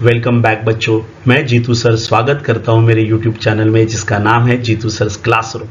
Welcome back बच्चों। मैं Jitu sir स्वागत करता हूं मेरे YouTube चैनल में जिसका नाम है जीतू सर क्लासरूम।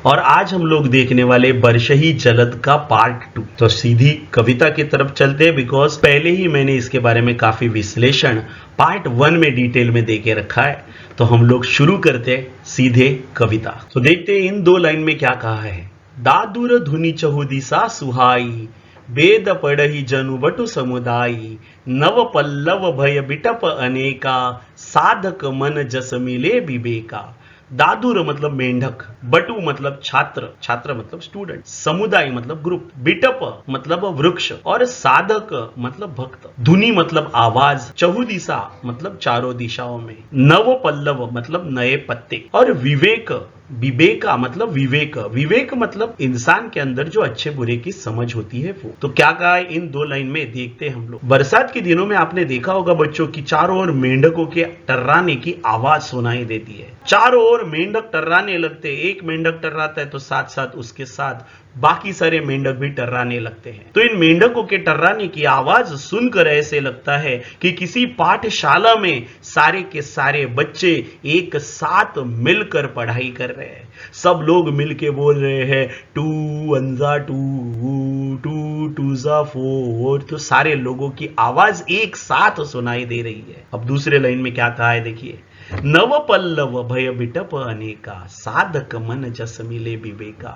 और आज हम लोग देखने वाले बरसही जलद का पार्ट 2। तो सीधी कविता की तरफ चलते हैं बिकॉज पहले ही मैंने इसके बारे में काफी विश्लेषण पार्ट 1 में डिटेल में देके रखा है। तो हम लोग शुरू करते हैं सीधे कविता। तो देखते हैं इन दो लाइन में क्या कहा है। दादुर धुनि चहुदिशा सुहाई, वेद पढ़ही जनु बटु समुदायी, नव पल्लव भय बिटप अनेका, साधक मन जस मिले विवेका। दादुर मतलब मेंढक, बटु मतलब छात्र, छात्र मतलब स्टूडेंट, समुदाय मतलब ग्रुप, बिटप मतलब वृक्ष और साधक मतलब भक्त। धुनि मतलब आवाज, चहुदिशा मतलब चारों दिशाओं में, नव पल्लव मतलब नए पत्ते और विवेक, विवेका मतलब विवेक, विवेक मतलब इंसान के अंदर जो अच्छे बुरे की समझ होती है वो। तो क्या कहा है इन दो लाइन में देखते हैं हम लोग। बरसात के दिनों में आपने देखा होगा बच्चों की चारों ओर मेंढकों के टर्राने की आवाज सुनाई देती है। चारों ओर मेंढक टर्राने लगते हैं। एक मेंढक टर्राता है तो साथ साथ उसके साथ बाकी सारे मेंढक भी टर्राने लगते हैं। तो इन मेंढकों के टर्राने की आवाज सुनकर ऐसे लगता है कि किसी पाठशाला में सारे के सारे बच्चे एक साथ मिलकर पढ़ाई कर रहे हैं। सब लोग मिलके बोल रहे हैं two one two, two two जा फोर। तो सारे लोगों की आवाज एक साथ सुनाई दे रही है। अब दूसरे लाइन में क्या कहा है देखिए। नव पल्लव भय बिटप अनेका, साधक मन जस मिले विवेका।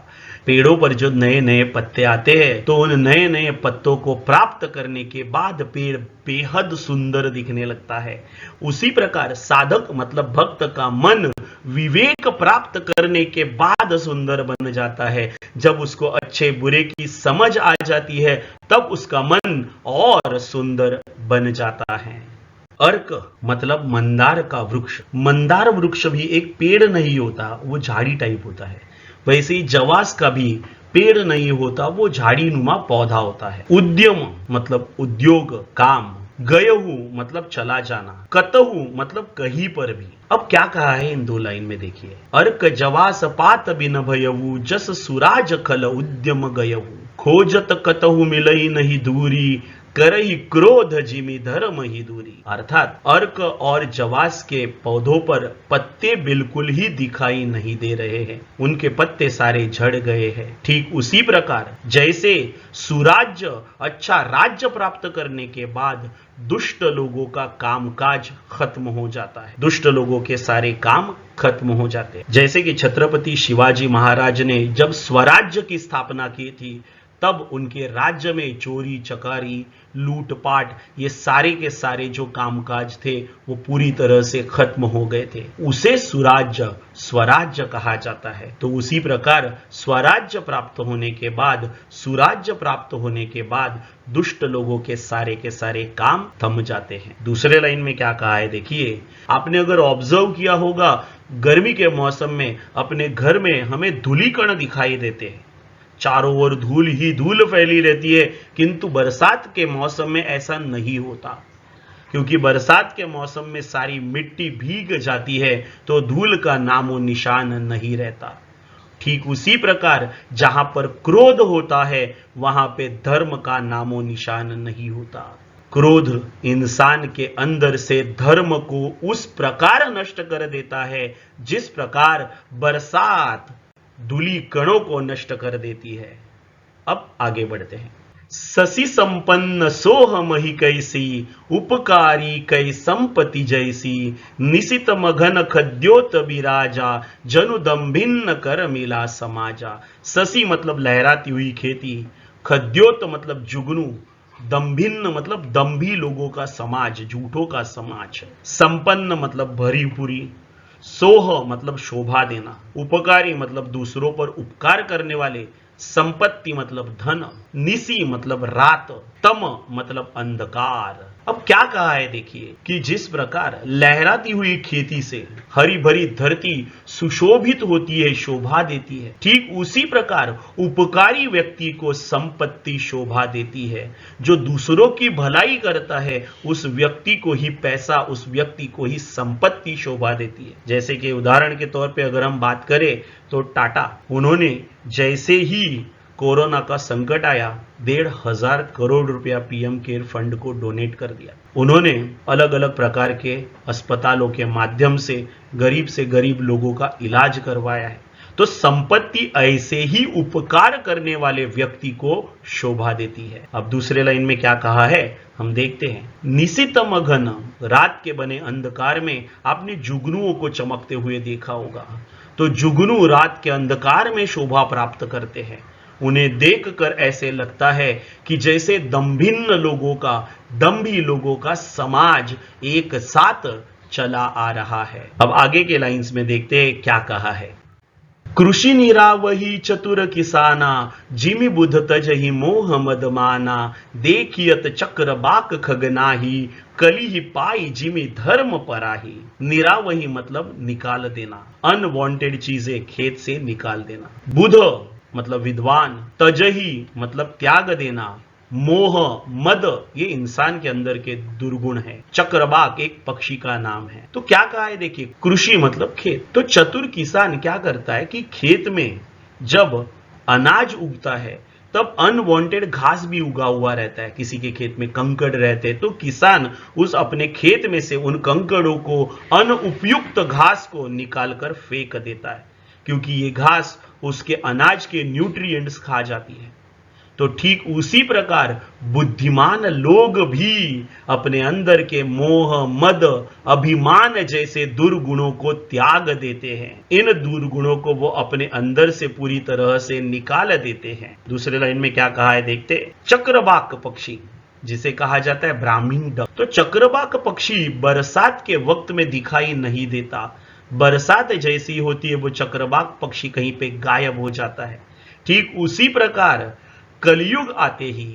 पेड़ों पर जो नए नए पत्ते आते हैं तो उन नए नए पत्तों को प्राप्त करने के बाद पेड़ बेहद सुंदर दिखने लगता है। उसी प्रकार साधक मतलब भक्त का मन विवेक प्राप्त करने के बाद सुंदर बन जाता है। जब उसको अच्छे बुरे की समझ आ जाती है तब उसका मन और सुंदर बन जाता है। अर्क मतलब मंदार का वृक्ष। मंदार वृक्ष भी एक पेड़ नहीं होता, वो झाड़ी टाइप होता है। वैसे ही जवास का भी पेड़ नहीं होता, वो झाड़ी नुमा पौधा होता है। उद्यम मतलब उद्योग, काम। गयहू मतलब चला जाना। कतहू मतलब कहीं पर भी। अब क्या कहा है इन दो लाइन में देखिए। अर्क जवास पात बिन भयऊ, जस सुराज खल उद्यम गयहू। खोजत कतहू मिलई नहीं दूरी, करही क्रोध जिमि धर्म ही दूरी। अर्थात अर्क और जवास के पौधों पर पत्ते बिल्कुल ही दिखाई नहीं दे रहे हैं, उनके पत्ते सारे झड़ गए हैं। ठीक उसी प्रकार जैसे सुराज्य अच्छा राज्य प्राप्त करने के बाद दुष्ट लोगों का कामकाज खत्म हो जाता है, दुष्ट लोगों के सारे काम खत्म हो जाते हैं। जैसे कि छत्रपति शिवाजी महाराज ने जब स्वराज्य की स्थापना की थी तब उनके राज्य में चोरी चकारी लूटपाट ये सारे के सारे जो कामकाज थे वो पूरी तरह से खत्म हो गए थे। उसे सुराज्य स्वराज्य कहा जाता है। तो उसी प्रकार स्वराज्य प्राप्त होने के बाद, सुराज्य प्राप्त होने के बाद दुष्ट लोगों के सारे काम थम जाते हैं। दूसरे लाइन में क्या कहा है देखिए। आपने अगर ऑब्जर्व किया होगा गर्मी के मौसम में अपने घर में हमें धूलिकण दिखाई देते हैं, चारों ओर धूल ही धूल फैली रहती है, किंतु बरसात के मौसम में ऐसा नहीं होता, क्योंकि बरसात के मौसम में सारी मिट्टी भीग जाती है तो धूल का नामो निशान नहीं रहता। ठीक उसी प्रकार जहां पर क्रोध होता है वहां पे धर्म का नामो निशान नहीं होता। क्रोध इंसान के अंदर से धर्म को उस प्रकार नष्ट कर देता है जिस प्रकार बरसात धूली कणों को नष्ट कर देती है। अब आगे बढ़ते हैं। ससी संपन्न सोह मही कैसी, उपकारी कै संपत्ति जैसी, निशित मघन खद्योत बिराजा, जनु दम्भिन्न कर मिला समाजा। ससी मतलब लहराती हुई खेती, खद्योत मतलब जुगनू, दम्भिन्न मतलब दम्भी लोगों का समाज, झूठों का समाज, संपन्न मतलब भरी पूरी, सोह मतलब शोभा देना, उपकारी मतलब दूसरों पर उपकार करने वाले, संपत्ति मतलब धन, निसी मतलब रात, तम मतलब अंधकार। अब क्या कहा है देखिए कि जिस प्रकार लहराती हुई खेती से हरी भरी धरती सुशोभित होती है, शोभा देती है, ठीक उसी प्रकार उपकारी व्यक्ति को संपत्ति शोभा देती है। जो दूसरों की भलाई करता है उस व्यक्ति को ही पैसा, उस व्यक्ति को ही संपत्ति शोभा देती है। जैसे कि उदाहरण के तौर पे अगर हम बात करें तो टाटा, उन्होंने जैसे ही कोरोना का संकट आया, 1,500 करोड़ रुपया पीएम केयर फंड को डोनेट कर दिया। उन्होंने अलग अलग प्रकार के अस्पतालों के माध्यम से गरीब लोगों का इलाज करवाया है। तो संपत्ति ऐसे ही उपकार करने वाले व्यक्ति को शोभा देती है। अब दूसरे लाइन में क्या कहा है हम देखते हैं। निशितम घन, रात के बने अंधकार में आपने जुगनुओं को चमकते हुए देखा होगा। तो जुगनू रात के अंधकार में शोभा प्राप्त करते हैं। उन्हें देखकर ऐसे लगता है कि जैसे दम्भिन लोगों का समाज एक साथ चला आ रहा है। अब आगे के लाइंस में देखते हैं क्या कहा है। कृषि निरावही चतुर किसाना, जिमि बुध तजहि मोह मद माना, देखियत चक्र बाक खगनाही, कली ही पाई जिमि धर्म पराही। निरावही मतलब निकाल देना, अनवांटेड चीजें खेत से निकाल देना। बुध मतलब विद्वान, तजही मतलब त्याग देना, मोह मद ये इंसान के अंदर के दुर्गुण है, चक्रबाक एक पक्षी का नाम है। तो क्या कहा है देखिए, कृषि मतलब खेत। तो चतुर किसान क्या करता है कि खेत में जब अनाज उगता है तब अनवांटेड घास भी उगा हुआ रहता है। किसी के खेत में कंकड़ रहते हैं तो किसान उस अपने खेत में से उन कंकड़ों को, अनुपयुक्त घास को निकाल कर फेंक देता है, क्योंकि ये घास उसके अनाज के न्यूट्रिएंट्स खा जाती है। तो ठीक उसी प्रकार बुद्धिमान लोग भी अपने अंदर के मोह मद अभिमान जैसे दुर्गुणों को त्याग देते हैं। इन दुर्गुणों को वो अपने अंदर से पूरी तरह से निकाल देते हैं। दूसरे लाइन में क्या कहा है देखते। चक्रबाक पक्षी जिसे कहा जाता है ब्राह्मीण डक। तो चक्रबाक पक्षी बरसात के वक्त में दिखाई नहीं देता। बरसात जैसी होती है वो चक्रबाक पक्षी कहीं पे गायब हो जाता है। ठीक उसी प्रकार कलयुग आते ही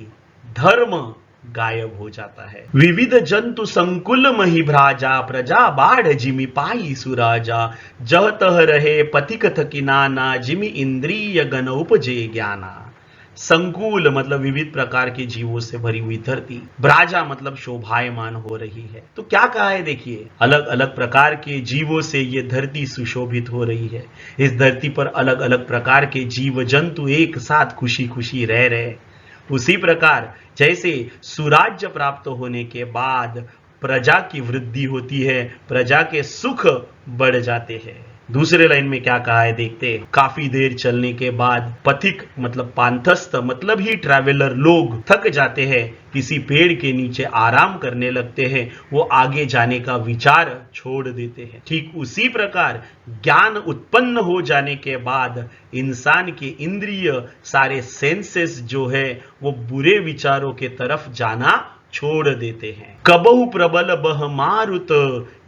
धर्म गायब हो जाता है। विविध जंतु संकुल मही भ्राजा, प्रजा बाढ़ जिमि पाई सुराजा, जह तह रहे पथिक थकिनाना, जिमि इंद्रिय गण उपजे ज्ञाना। संकुल मतलब विविध प्रकार के जीवों से भरी हुई धरती, ब्राजा मतलब शोभायमान हो रही है। तो क्या कहा है देखिए, अलग अलग प्रकार के जीवों से ये धरती सुशोभित हो रही है। इस धरती पर अलग अलग प्रकार के जीव जंतु एक साथ खुशी खुशी रह रहे। उसी प्रकार जैसे सुराज्य प्राप्त होने के बाद प्रजा की वृद्धि होती है, प्रजा के सुख बढ़ जाते हैं। दूसरे लाइन में क्या कहा है देखते। काफी देर चलने के बाद पथिक मतलब पांथस्थ मतलब ही ट्रैवलर लोग थक जाते हैं, किसी पेड़ के नीचे आराम करने लगते हैं, वो आगे जाने का विचार छोड़ देते हैं। ठीक उसी प्रकार ज्ञान उत्पन्न हो जाने के बाद इंसान के इंद्रिय सारे सेंसेस जो है वो बुरे विचारों के तरफ जाना छोड़ देते हैं। कबहु प्रबल बह मारुत,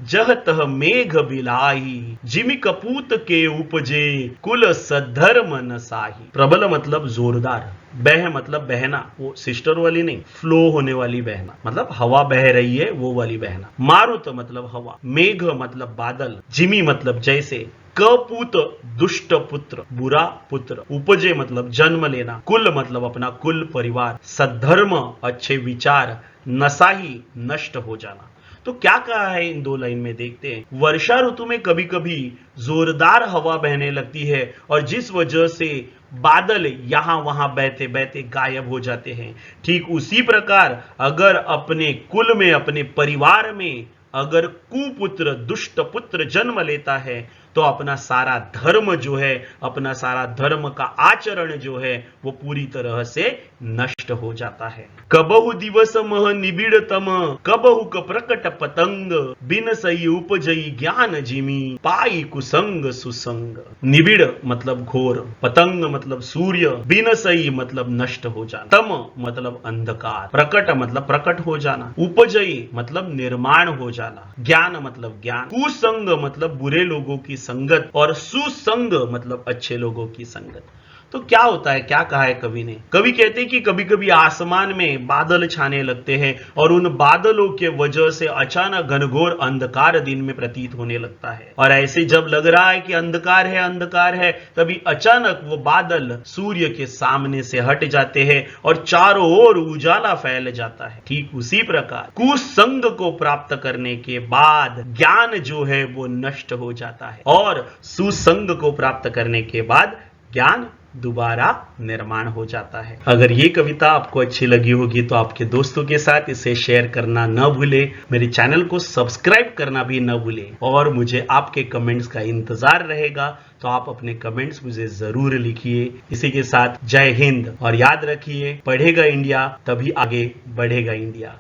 जह तह मेघ बिलाई, जिमि कपूत के उपजे, कुल सद्धर्म न साही। प्रबल मतलब जोरदार, बह मतलब बहना, वो सिस्टर वाली नहीं, फ्लो होने वाली बहना, मतलब हवा बह रही है वो वाली बहना। मारुत मतलब हवा, मेघ मतलब बादल, जिमि मतलब जैसे, कपूत दुष्ट पुत्र, बुरा पुत्र, उपजे मतलब जन्म लेना, कुल मतलब अपना कुल परिवार, सद्धर्म अच्छे विचार, नसाही नष्ट हो जाना। तो क्या कहा है इन दो लाइन में देखते हैं। वर्षा ऋतु में कभी कभी जोरदार हवा बहने लगती है और जिस वजह से बादल यहां वहां बहते बहते गायब हो जाते हैं। ठीक उसी प्रकार अगर अपने कुल में, अपने परिवार में अगर कुपुत्र दुष्ट पुत्र जन्म लेता है तो अपना सारा धर्म जो है, अपना सारा धर्म का आचरण जो है वो पूरी तरह से नष्ट हो जाता है। कबहु दिवस मह निबिड़तम, कबहु क प्रकट पतंग, बिन सही उपजई ज्ञान जिमी, पाई कुसंग सुसंग। निबिड़ मतलब घोर, पतंग मतलब सूर्य, बिन सही मतलब नष्ट हो जाना, तम मतलब अंधकार, प्रकट मतलब प्रकट हो जाना, उपजई मतलब निर्माण हो जाना, ज्ञान मतलब ज्ञान, कुसंग मतलब बुरे लोगों की संगत और सुसंग मतलब अच्छे लोगों की संगत। तो क्या होता है, क्या कहा है कवि ने। कवि कहते हैं कि कभी कभी आसमान में बादल छाने लगते हैं और उन बादलों के वजह से अचानक घनघोर अंधकार दिन में प्रतीत होने लगता है। और ऐसे जब लग रहा है कि अंधकार है, तभी अचानक वो बादल सूर्य के सामने से हट जाते हैं और चारों ओर उजाला फैल जाता है। ठीक उसी प्रकार कुसंग को प्राप्त करने के बाद ज्ञान जो है वो नष्ट हो जाता है और सुसंग को प्राप्त करने के बाद ज्ञान दोबारा निर्माण हो जाता है। अगर ये कविता आपको अच्छी लगी होगी तो आपके दोस्तों के साथ इसे शेयर करना न भूलें, मेरे चैनल को सब्सक्राइब करना भी न भूलें और मुझे आपके कमेंट्स का इंतजार रहेगा। तो आप अपने कमेंट्स मुझे जरूर लिखिए। इसी के साथ जय हिंद और याद रखिए, पढ़ेगा इंडिया तभी आगे बढ़ेगा इंडिया।